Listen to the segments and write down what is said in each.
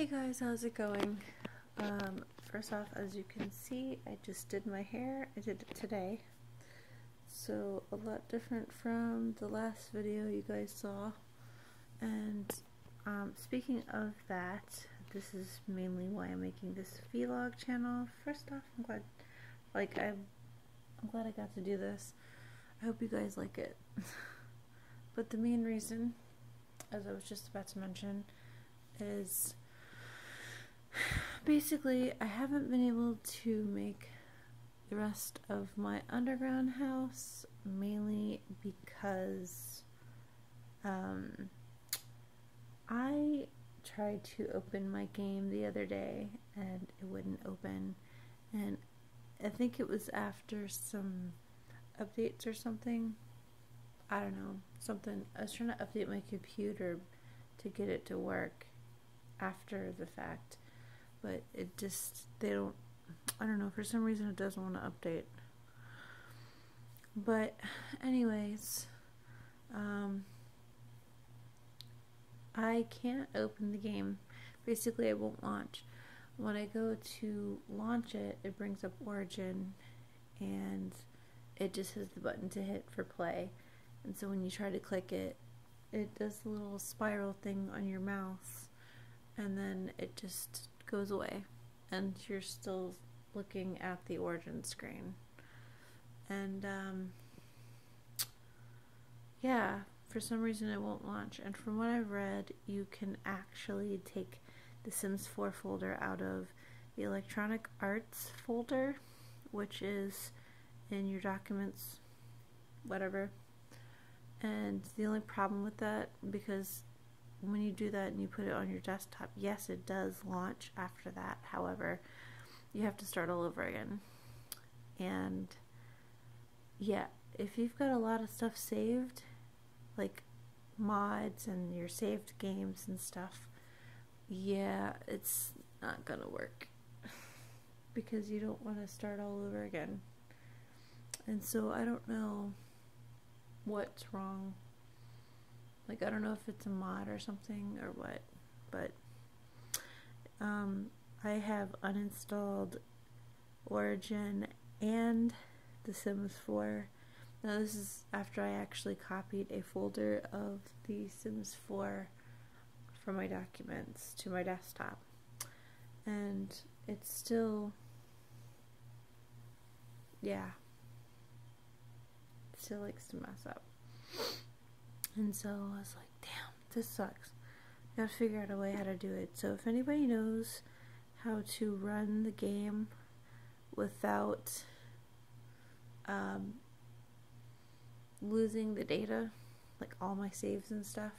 Hey guys, how's it going? First off, as you can see, I just did my hair. I did it today. So, a lot different from the last video you guys saw. And, speaking of that, this is mainly why I'm making this vlog channel. First off, I'm glad I got to do this. I hope you guys like it. But the main reason, as I was just about to mention, is basically I haven't been able to make the rest of my underground house, mainly because I tried to open my game the other day and it wouldn't open, and I think it was after some updates or something. I don't know, something. I was trying to update my computer to get it to work after the fact, but it just, I don't know, for some reason it doesn't want to update. But anyways, I can't open the game. Basically, it won't launch. When I go to launch it, it brings up Origin, and it just has the button to hit for play. And so when you try to click it, it does the little spiral thing on your mouse, and then it just goes away, and you're still looking at the Origin screen. And yeah, for some reason it won't launch. And from what I've read, you can actually take the Sims 4 folder out of the Electronic Arts folder, which is in your documents, whatever. And the only problem with that, because when you do that and you put it on your desktop, yes, it does launch after that. However, you have to start all over again. And yeah, if you've got a lot of stuff saved, like mods and your saved games and stuff, yeah, it's not gonna work because you don't want to start all over again. And so I don't know what's wrong. Like, I don't know if it's a mod or something or what, but I have uninstalled Origin and The Sims 4. Now this is after I actually copied a folder of The Sims 4 from my documents to my desktop, and it's still, yeah, it still likes to mess up. And so I was like, damn, this sucks. I gotta figure out a way how to do it. So if anybody knows how to run the game without losing the data, like all my saves and stuff,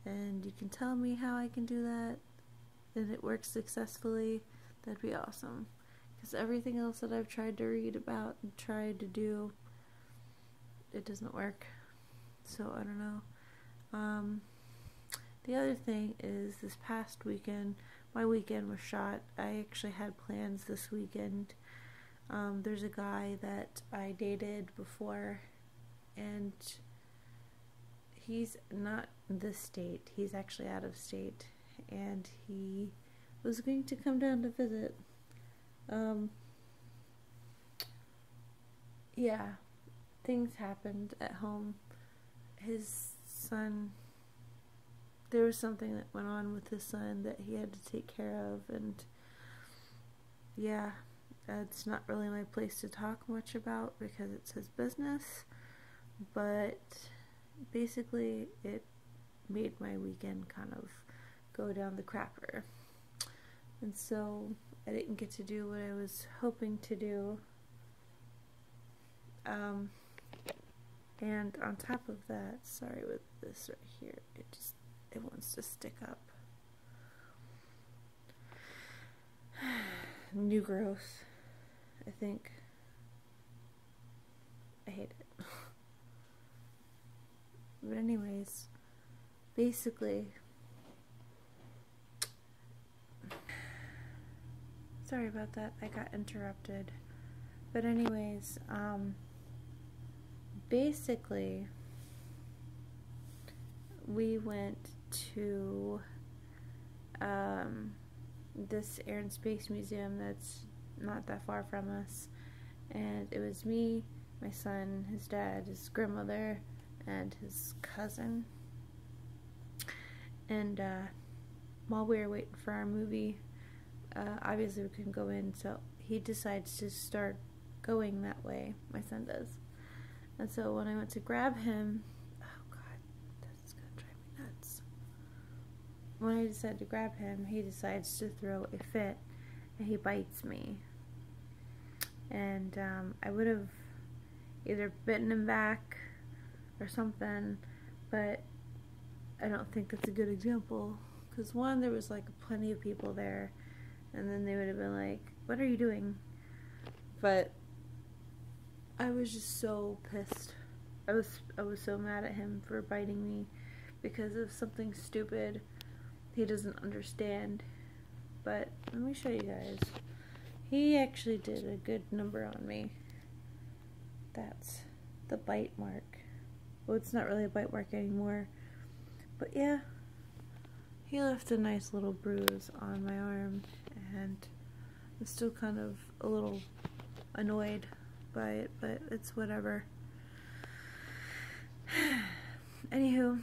and you can tell me how I can do that and it works successfully, that'd be awesome. Because everything else that I've tried to read about and tried to do, it doesn't work. So I don't know. The other thing is, this past weekend, my weekend was shot. I actually had plans this weekend. There's a guy that I dated before, and he's not in this state. He's actually out of state, and he was going to come down to visit. Yeah, things happened at home. His son, there was something that went on with his son that he had to take care of, and yeah, it's not really my place to talk much about because it's his business, but basically it made my weekend kind of go down the crapper, and so I didn't get to do what I was hoping to do. And on top of that, sorry, with this right here, it wants to stick up. New growth, I think. I hate it. But anyways, basically, sorry about that, I got interrupted. But anyways, basically, we went to this Air and Space Museum that's not that far from us. And it was me, my son, his dad, his grandmother, and his cousin. And while we were waiting for our movie, obviously we couldn't go in, so he decides to start going that way. My son does. And so when I went to grab him, oh god, that's gonna drive me nuts. When I decided to grab him, he decides to throw a fit, and he bites me. And I would have either bitten him back or something, but I don't think that's a good example. Because one, there was like plenty of people there, and then they would have been like, "What are you doing?" But I was just so pissed. I was so mad at him for biting me because of something stupid he doesn't understand. But let me show you guys. He actually did a good number on me. That's the bite mark. Well, it's not really a bite mark anymore. But yeah, he left a nice little bruise on my arm, and I'm still kind of a little annoyed by it, but it's whatever. Anywho,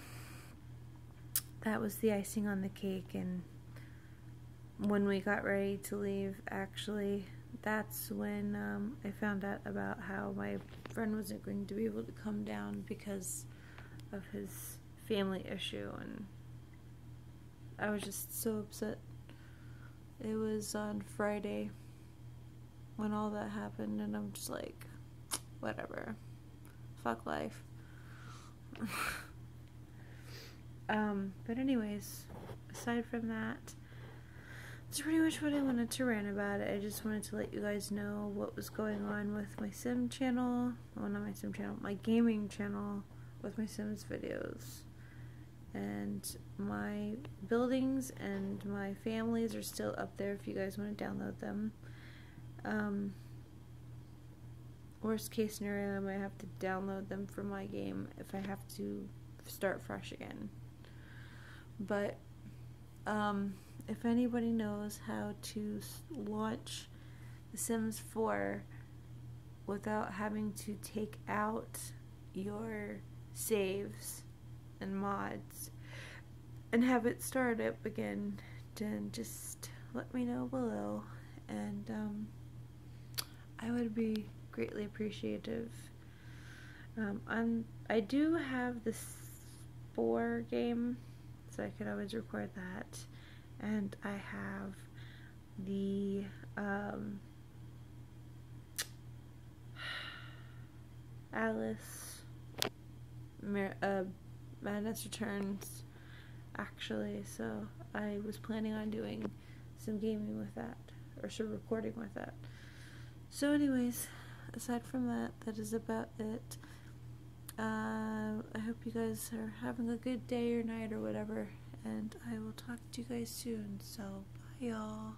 that was the icing on the cake, and when we got ready to leave, actually, that's when I found out about how my friend wasn't going to be able to come down because of his family issue, and I was just so upset. It was on Friday when all that happened, and I'm just like, whatever, fuck life. But anyways, aside from that, that's pretty much what I wanted to rant about it. I just wanted to let you guys know what was going on with my Sim channel. Well, not my Sim channel, my gaming channel with my Sims videos. And my buildings and my families are still up there if you guys want to download them. Worst case scenario, I might have to download them for my game if I have to start fresh again. But if anybody knows how to launch The Sims 4 without having to take out your saves and mods and have it start up again, then just let me know below, and I would be greatly appreciative. I do have this 4 game, so I could always record that, and I have the Alice Madness Returns, actually, so I was planning on doing some gaming with that, or some recording with that. So anyways, aside from that, that is about it. I hope you guys are having a good day or night or whatever, and I will talk to you guys soon, so bye y'all.